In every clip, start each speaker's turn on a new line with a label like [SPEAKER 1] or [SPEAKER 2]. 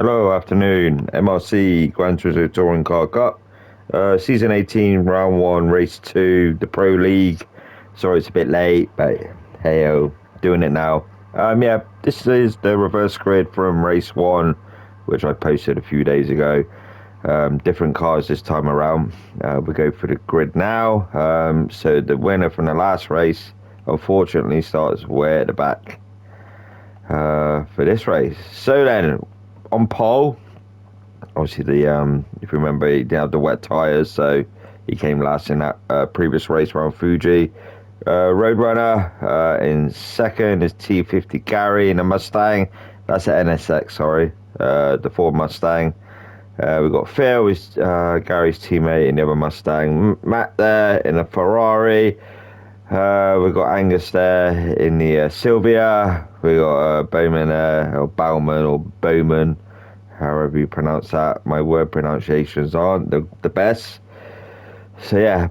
[SPEAKER 1] Hello, afternoon. MRC Grand Turismo Touring Car Cup, Season 18, Round 1, Race 2, the Pro League. Sorry it's a bit late, but hey-o, doing it now. Yeah, this is the reverse grid from Race 1, which I posted a few days ago. Different cars this time around. We go for the grid now. So the winner from the last race, unfortunately, starts way at the back for this race. So then, on pole, obviously if you remember, he didn't have the wet tyres, so he came last in that previous race around Fuji. Roadrunner in second is T50 Gary in a Mustang. That's an NSX, sorry, the Ford Mustang. We've got Phil, who's Gary's teammate in the other Mustang. Matt there in a Ferrari. We've got Angus there in the Sylvia. We got Bowman there, or Bowman, or Bowman, however you pronounce that. My word pronunciations aren't the best. So yeah,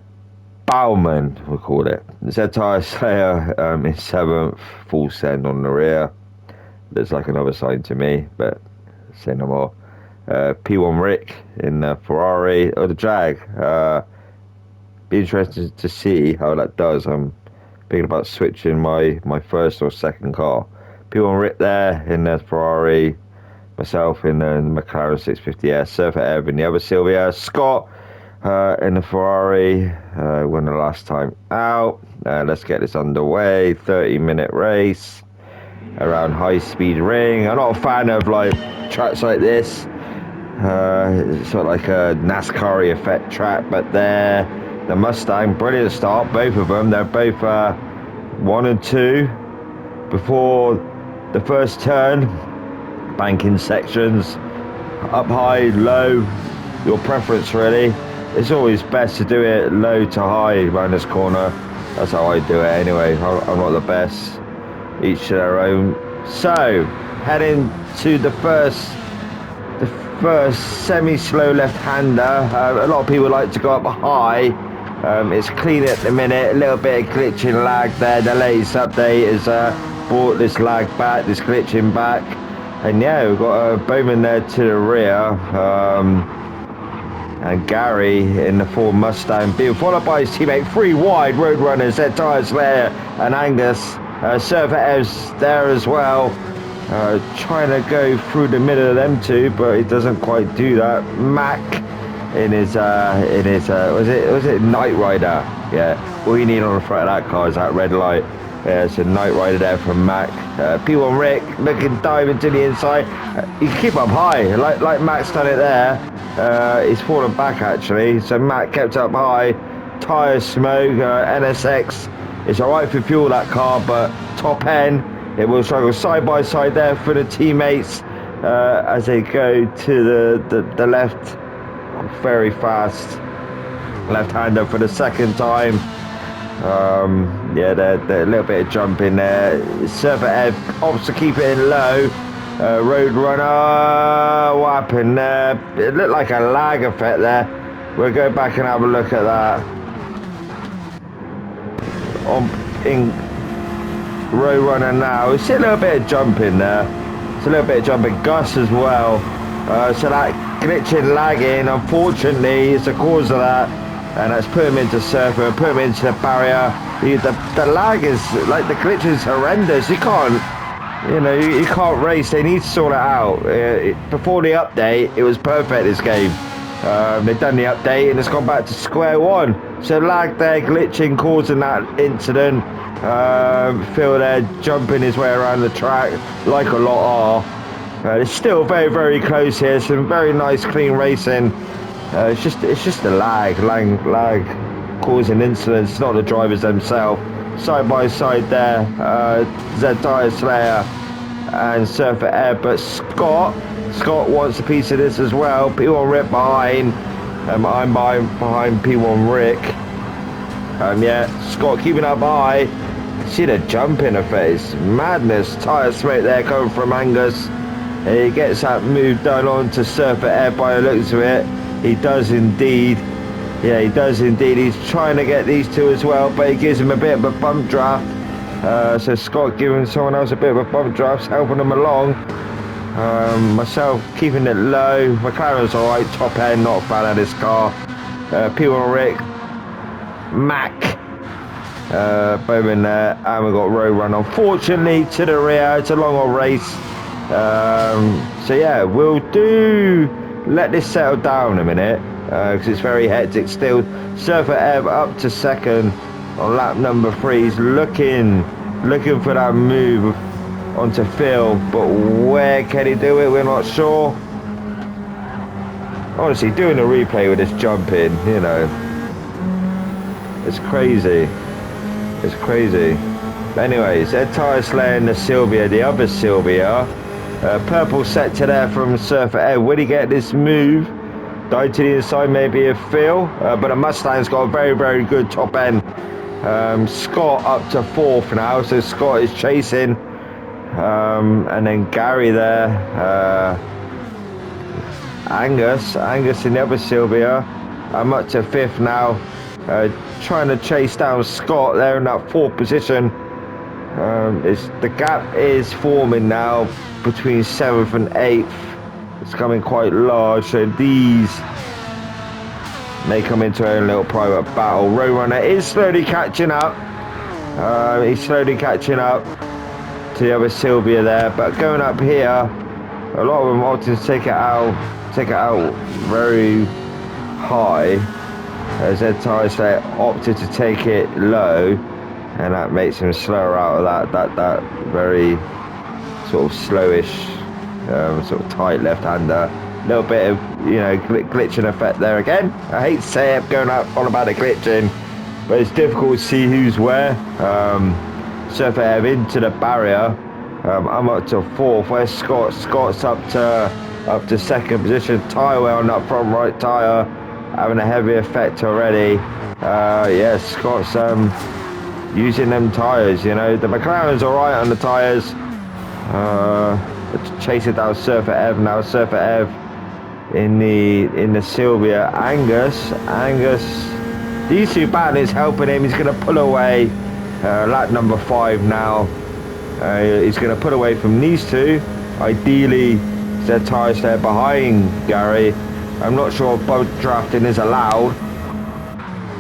[SPEAKER 1] Bowman, we'll call it. Z-Tire Slayer in seventh, full send on the rear. Looks like another sign to me, but say no more. P1 Rick in the Ferrari, or the Jag. Be interested to see how that does. I'm thinking about switching my first or second car. P1 Rick there in the Ferrari, myself in the McLaren 650S, Surfer Ev in the other Sylvia, Scott in the Ferrari, won the last time out. Let's get this underway. 30-minute race around high speed ring. I'm not a fan of like tracks like this. It's sort of like a NASCAR effect track, but there. The Mustang, brilliant start, both of them. They're both 1 and 2 before the first turn. Banking sections, up high, low, your preference really. It's always best to do it low to high around this corner. That's how I do it anyway. I'm not the best, each to their own. So, heading to the first semi-slow left-hander. A lot of people like to go up high. It's clean at the minute, a little bit of glitching lag there. The latest update has brought this lag back, this glitching back. And yeah, we've got Bowman there to the rear. And Gary in the Ford Mustang, being followed by his teammate, 3 wide, Roadrunner, Z-Tire Slayer, and Angus. Surfer Ev's there as well. Trying to go through the middle of them two, but he doesn't quite do that. Mac in his was it Knight Rider? Yeah, all you need on the front of that car is that red light. Yeah, it's a Knight Rider there from Mac. P1 Rick looking dive into the inside. You can keep up high, like Mac's done it there. He's fallen back actually, so Mac kept up high. Tyre smoke, NSX. It's alright for fuel that car, but top end it will struggle. Side by side there for the teammates as they go to the left. Very fast left-hander for the second time. Yeah, they're a little bit of jump in there. Surfer Ev opts to keep it in low. Roadrunner, what happened there? It looked like a lag effect there. We'll go back and have a look at that. In Roadrunner now, it's a little bit of jump in there. It's a little bit of jump in Gus as well. So that glitching lagging, unfortunately, is the cause of that, and that's put him into Surfer, put him into the barrier. The lag is like, the glitch is horrendous. You can't race. They need to sort it out. Before the update, it was perfect, this game. They've done the update and it's gone back to square one. So lag there, glitching, causing that incident. Phil there jumping his way around the track like a lot are. It's still very, very close here. Some very nice, clean racing. It's just the lag causing incidents. It's not the drivers themselves. Side by side there, Z-Tire Slayer and Surfer Air. But Scott wants a piece of this as well. P1 Rick behind. I'm behind P1 Rick. Yeah, Scott keeping up high. See the jump in the face. Madness. Tyre smoke there coming from Angus. He gets that move done on to Surfer Air by the looks of it. He does indeed. Yeah, he does indeed. He's trying to get these two as well, but he gives him a bit of a bump draft. So Scott giving someone else a bit of a bump draft, helping them along. Myself keeping it low. McLaren's alright, top end, not a fan of this car. P1 Rick, Mac, Bowman there, and we've got Road Run unfortunately to the rear. It's a long old race. So yeah, we'll let this settle down a minute because it's very hectic still. Surfer Ev up to second on lap number 3. He's looking for that move onto Phil, but where can he do it? We're not sure. Honestly, doing a replay with this jumping, you know, it's crazy. It's crazy. But anyways, Ed Tyre slaying the Sylvia, the other Sylvia. Purple sector there from Surfer Ed. Will he get this move? Dive to the inside, maybe a Phil. But the Mustang's got a very, very good top end. Scott up to 4th now, so Scott is chasing. And then Gary there. Angus in the other Sylvia. I'm up to 5th now. Trying to chase down Scott there in that 4th position. The gap is forming now between 7th and 8th. It's coming quite large, so these may come into a little private battle. Roadrunner is slowly catching up. He's slowly catching up to the other Sylvia there, but going up here, a lot of them opting to take it out very high. As Ed Tyre opted to take it low, and that makes him slower out of that very sort of slowish, sort of tight left-hander. A little bit of, you know, glitching effect there again. I hate to say it, going up on about the glitching, but it's difficult to see who's where. Surfer Ev into the barrier. I'm up to 4th. Where's Scott? Scott's up to 2nd position. Tyre on that front right tyre, having a heavy effect already. Yeah, Scott's using them tyres, you know. The McLaren's alright on the tyres. Chasing down Surfer Ev now. Surfer Ev in the Sylvia. Angus, these two battles helping him. He's going to pull away. Lap number 5 now. He's going to pull away from these two. Ideally, Zed Tyre there behind Gary. I'm not sure if boat drafting is allowed.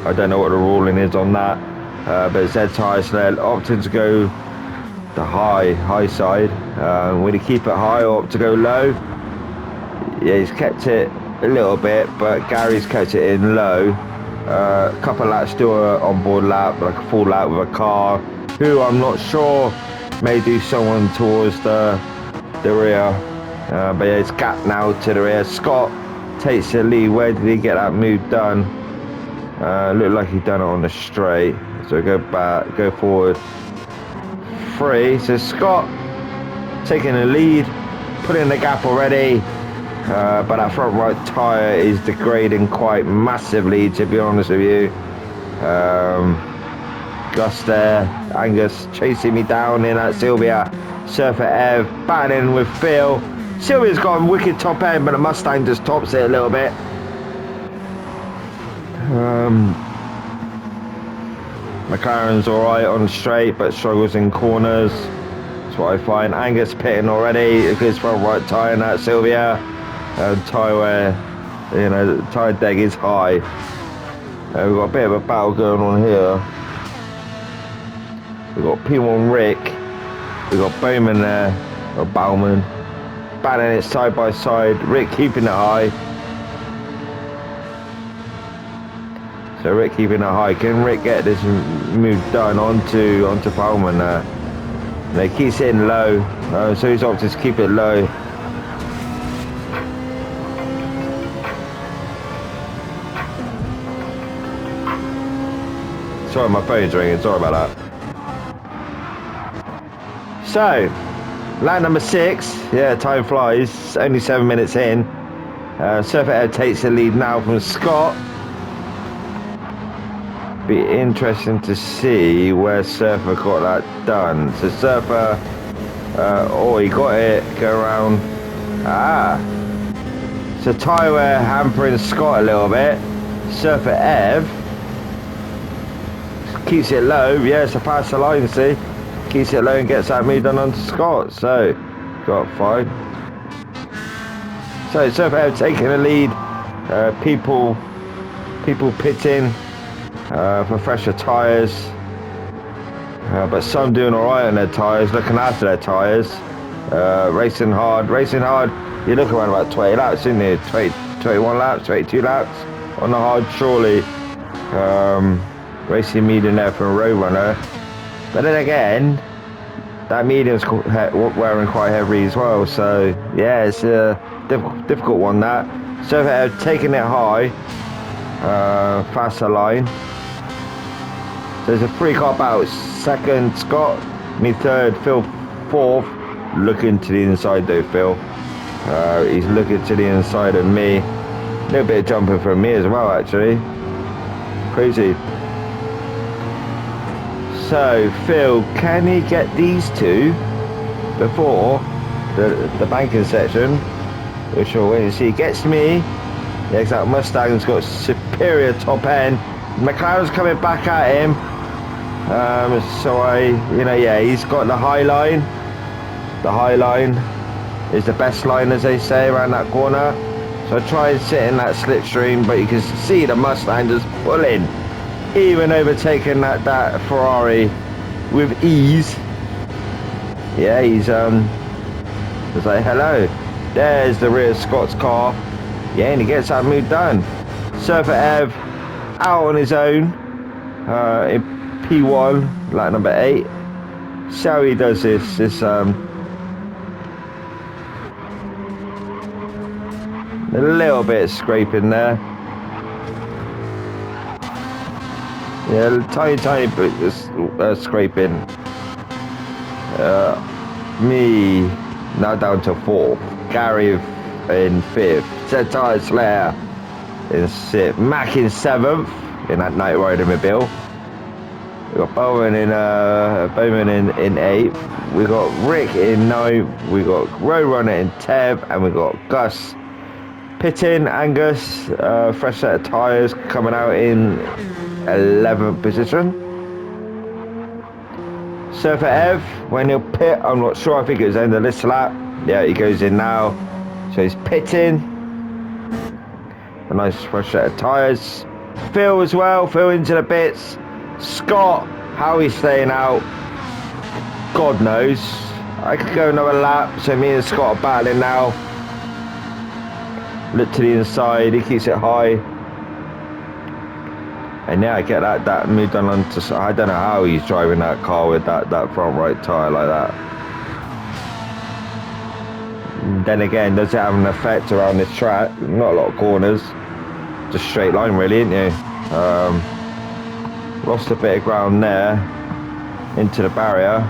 [SPEAKER 1] I don't know what the ruling is on that. But Zed Tyre there opting to go the high side. Will he keep it high or opt to go low? Yeah, he's kept it a little bit, but Gary's kept it in low. A couple of laps still on board lap, like a full lap with a car, who I'm not sure may do someone towards the rear. But yeah, it's gap now to the rear. Scott takes the lead. Where did he get that move done? Looked like he done it on the straight. So go back, go forward. 3. So Scott taking the lead, putting the gap already. But that front right tyre is degrading quite massively, to be honest with you. Gus there, Angus chasing me down in that Sylvia. Surfer Ev battling with Phil. Sylvia's got a wicked top end, but the Mustang just tops it a little bit. McLaren's alright on straight, but struggles in corners. That's what I find. Angus pitting already. His front right tyre in that Sylvia. Tyre wear, you know, the tyre deck is high. We've got a bit of a battle going on here. We've got P1 Rick. We've got Bowman there, or Bowman. Battling it side by side. Rick keeping it high. So Rick keeping it high. Can Rick get this move done onto Bowman there? And he keeps it in low. So he's opted to keep it low. Sorry, my phone's ringing. Sorry about that. So, lap number 6. Yeah, time flies. Only 7 minutes in. Surfer Ed takes the lead now from Scott. Be interesting to see where Surfer got that done. So Surfer, he got it. Go around. So tyre wear hampering Scott a little bit. Surfer Ev keeps it low. Yeah, it's a pass the line, see. Keeps it low and gets that move done onto Scott. So got 5. So Surfer Ev taking the lead. People pitting for fresher tyres. But some doing alright on their tyres, looking after their tyres. Racing hard. You're looking around about 20 laps, isn't it? 21 laps, 22 laps on the hard, surely. Racing medium there for a Roadrunner. But then again, that medium's wearing quite heavy as well. So yeah, it's a difficult one, that. So they're taking it high, faster line. So there's a 3-car battle. Second, Scott. Me third, Phil fourth. Looking to the inside though, Phil. He's looking to the inside of me. A little bit of jumping from me as well, actually. Crazy. So, Phil, can he get these two before the banking section? Which we'll wait and see. He gets me. Yeah, exactly. Mustang's got superior top end. McLaren's coming back at him. He's got the high line. The high line is the best line, as they say, around that corner. So I try and sit in that slipstream, but you can see the Mustang just pulling, even overtaking that Ferrari with ease. Yeah, he's like, hello. There's the rear Scott's car. Yeah, and he gets that move done. Surfer Ev out on his own in P1, lap number 8. See how he does this. A little bit of scraping there. Yeah, tiny bit of scraping. Me now down to 4th. Gary in 5th. Set Tire Slayer in 6th. Mac in 7th in that Night Rider mobile. We got Bowman in 8th. We got Rick in 9th. We got Roadrunner in 10th, and we got Gus pitting. Angus, fresh set of tyres, coming out in 11th position. Surfer Ev, when he'll pit, I'm not sure. I think it was end of this lap. Yeah, he goes in now. So he's pitting. A nice fresh set of tyres. Phil as well. Phil into the bits. Scott, how he's staying out, God knows. I could go another lap. So me and Scott are battling now. Look to the inside, he keeps it high. And yeah, I get that move done onto. I don't know how he's driving that car with that front right tyre like that. And then again, does it have an effect around this track? Not a lot of corners. Just straight line really, isn't you? Lost a bit of ground there into the barrier.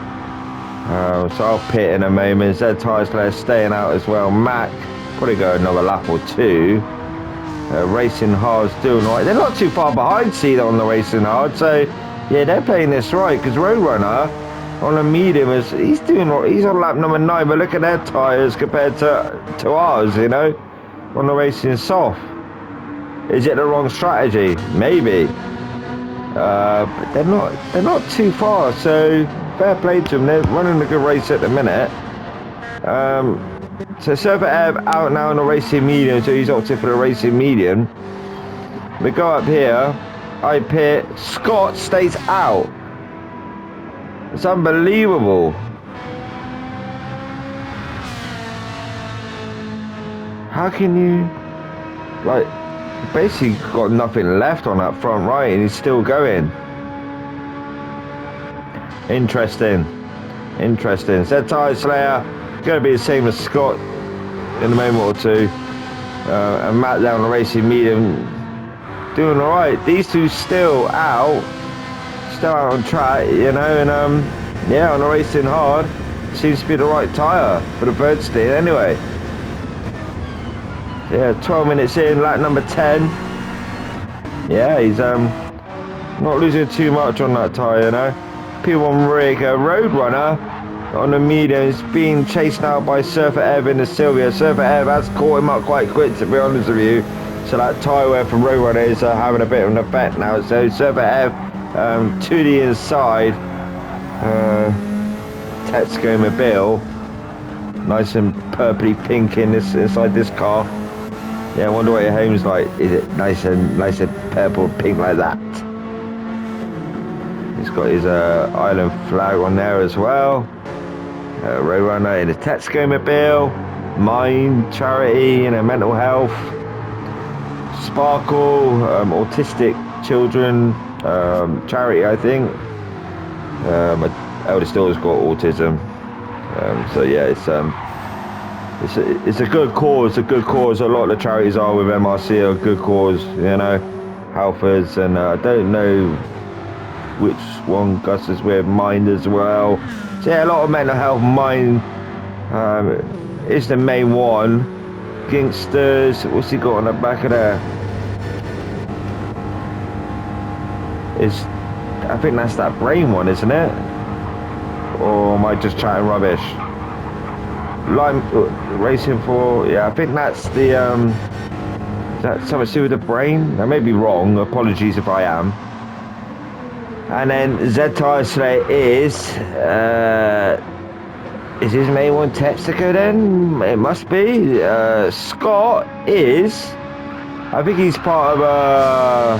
[SPEAKER 1] So I'll pit in a moment. Z Tyres player staying out as well. Mac probably go another lap or two. Racing Hard's doing right. They're not too far behind Cedar on the Racing Hard, so yeah, they're playing this right. Because Roadrunner on a medium he's on lap number 9, but look at their tyres compared to ours, you know, on the Racing Soft. Is it the wrong strategy? Maybe. But they're not too far, so fair play to them. They're running a good race at the minute. So Surfer Ev out now on the Racing Medium, so he's opted for the Racing Medium. We go up here, I pit, Scott stays out. It's unbelievable. How can you, like, basically got nothing left on that front right and he's still going. Interesting. Said Tire Slayer, going to be the same as Scott in a moment or two. And Matt down the Racing Medium, doing alright. These two still out on track, you know, and yeah, on the Racing Hard, seems to be the right tyre for the Birdstein anyway. Yeah, 12 minutes in, lap number 10. Yeah, he's not losing too much on that tyre, you know. P1 rig, Roadrunner on the medium is being chased now by Surfer Ev in the Sylvia. Surfer Ev has caught him up quite quick, to be honest with you. So that tyre wear from Roadrunner is having a bit of an effect now. So Surfer Ev to the inside. Tetsuko Mobile Nice and purpley pink inside this car. Yeah, I wonder what your home's like. Is it nice and purple pink like that? He's got his island flag on there as well. Roadrunner in a Tesco mobile. Mind, charity, mental health. Sparkle, autistic children charity, I think. My eldest daughter's got autism. So yeah, it's a good cause. A lot of the charities are with MRC are a good cause. Healthers, and I don't know which one Gus is with. Mind as well. So yeah, a lot of mental health. Mind is the main one. Gangsters. What's he got on the back of there? I think that's that brain one, isn't it? Or am I just chatting rubbish? Lime racing for, yeah, I think that's the is that something to do with the brain? I may be wrong, apologies if I am. And then Z Tire Slate is his main one Texaco then? It must be. Scott is, I think he's part of a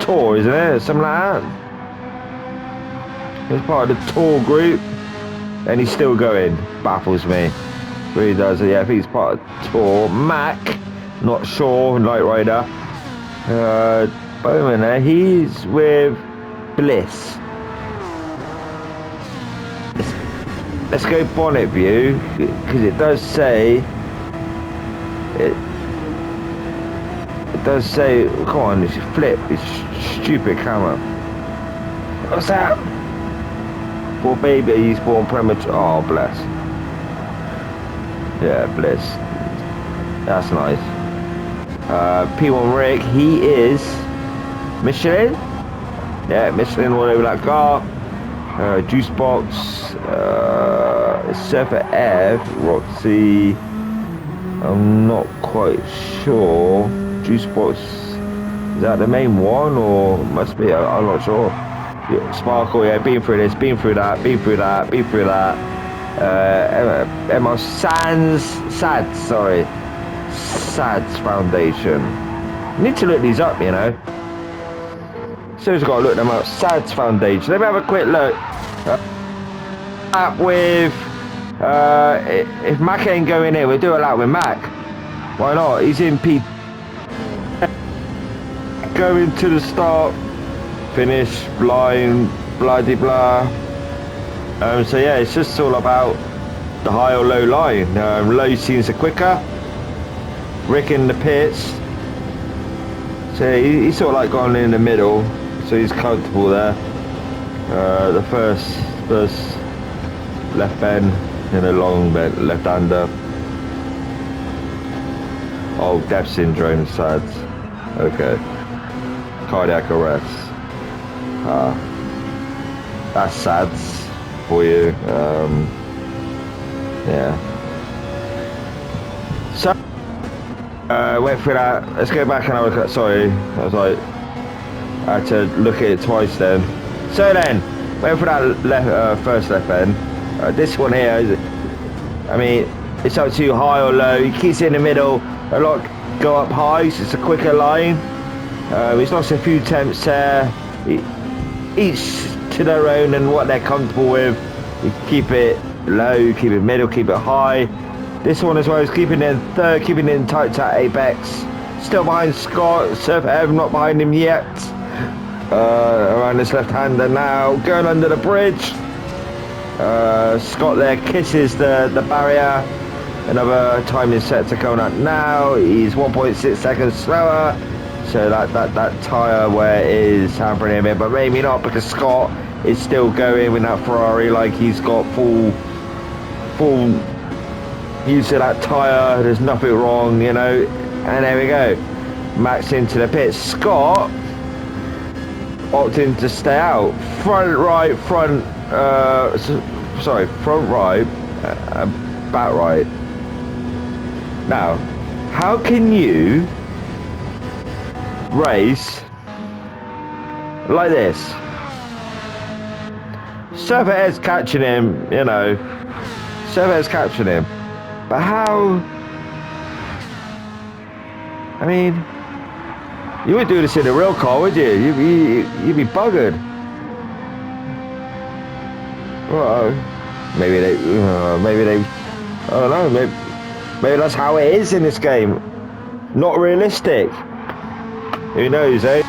[SPEAKER 1] tour, isn't it? Something like that. He's part of the tour group, and he's still going. Baffles me. Really does. Yeah, I think he's part of the tour. Mac, not sure. Night Rider. Bowman there. He's with Bliss. Let's go bonnet view, because it does say it does say, come on, it's flip, it's stupid camera. What's that? Poor baby, he's born premature. Oh, bless. Yeah, bliss. That's nice. P1 Rick, he is Michelin. Yeah, Michelin all over that car. Juice Box, Surfer F, Roxy. I'm not quite sure. Juice Box, is that the main one, or must be? I'm not sure. Yeah, Sparkle, yeah, been through this, been through that. Emma SADS Foundation. Need to look these up, So we've got to look them up. SADS Foundation. Let me have a quick look. With if Mac ain't going in, we'll do a lap with Mac. Why not? He's in P. Going to the start, finish, blind, blah de blah. So yeah, it's just all about the high or low line. Low seems the quicker. Rick in the pits. So he's sort of like gone in the middle, so he's comfortable there. The first left bend in a long bend, left-hander. Oh, death syndrome, SADS. Okay. Cardiac arrest. That's SADS for you. Yeah. So, went through that. Let's go back and have a look at. Sorry, I was like, I had to look at it twice then. So then, went for that first left bend. This one here is, I mean, it's up to you, high or low. He keeps it in the middle. A lot go up high, so it's a quicker line. He's lost a few temps there. Each to their own and what they're comfortable with. You keep it low, keep it middle, keep it high. This one as well is keeping it in third, keeping it in tight to Apex. Still behind Scott, Surf Ev not behind him yet. Around this left-hander now, going under the bridge. Scott there kisses the barrier. Another time is set to coming up now. He's 1.6 seconds slower. So that tyre wear is hampering him a bit, but maybe not, because Scott is still going with that Ferrari like he's got full use of that tyre. There's nothing wrong, And there we go. Max into the pit. Scott opting to stay out. Front right, front right, back right. Now, how can you race like this? Surfer Ed's catching him, Surfer Ed's catching him. But how? I mean, you wouldn't do this in a real car, would you? You'd be buggered. Well, maybe they, I don't know, maybe that's how it is in this game. Not realistic. Who knows, eh?